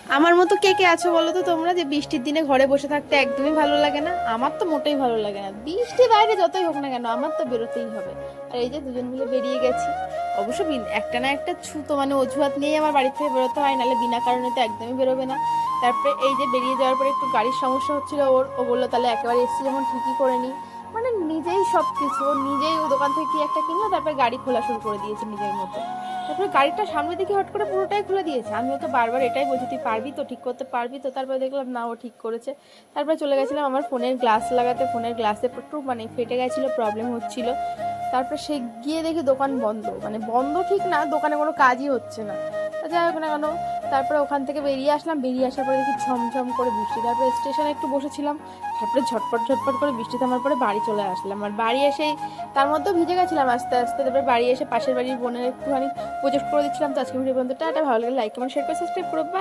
আমার মতো কে কে আছো বলো তো তোমরা, যে বৃষ্টির দিনে ঘরে বসে থাকতে একদমই ভালো লাগে না? আমার তো মোটেই ভালো লাগে না, বৃষ্টি বাইরে যতই হোক না কেন আমার তো বেরোতেই হবে। আর এই যে দুজন মিলে বেরিয়ে গেছি, অবশ্য একটা না একটা ছুতো মানে অজুহাত নিয়েই আমার বাড়ি থেকে বেরোতে হয়, নাহলে বিনা কারণে তো একদমই বেরোবে না। তারপরে এই যে বেরিয়ে যাওয়ার পরে একটু গাড়ির সমস্যা হচ্ছিল ওর, ও বললো তাহলে একেবারে এসছি যখন ঠিকই করে নি। মানে নিজেই সব কিছু, ও নিজেই ও দোকান থেকে কি একটা কিনলো, তারপরে গাড়ি খোলা শুরু করে দিয়েছে নিজের মতো। তারপরে গাড়িটা সামনে দিকে হট করে পুরোটাই খুলে দিয়েছে, আমি ওকে বারবার এটাই বলছি তুই পারবি তো, ঠিক করতে পারবি তো। তারপরে দেখলাম না, ও ঠিক করেছে। তারপরে চলে গেছিলাম আমার ফোনের গ্লাস লাগাতে, ফোনের গ্লাসে একটু মানে ফেটে গেছিলো, প্রবলেম হচ্ছিল। তারপরে সে গিয়ে দেখি দোকান বন্ধ, মানে বন্ধ ঠিক না, দোকানে কোনো কাজই হচ্ছে না। তা যাই হোক না কেন, তারপরে ওখান থেকে বেরিয়ে আসলাম, বেরিয়ে আসার পরে দেখি ঝমঝম করে বৃষ্টি। তারপরে স্টেশনে একটু বসেছিলাম, তারপরে ঝটপট ঝটপট করে বৃষ্টি থামার পরে বাড়ি চলে আসলাম। আর বাড়ি এসেই তার মধ্যেও ভিজে গেছিলাম আস্তে আস্তে। তারপরে বাড়ি এসে পাশের বাড়ির বোনের একটুখানি প্রজেক্ট করে দিচ্ছিলাম। তো আজকে ভিডিও পর্যন্ত টাটা, ভালো লাগলে লাইক কমেন্ট শেয়ার করে সাবস্ক্রাইব করো, বাই।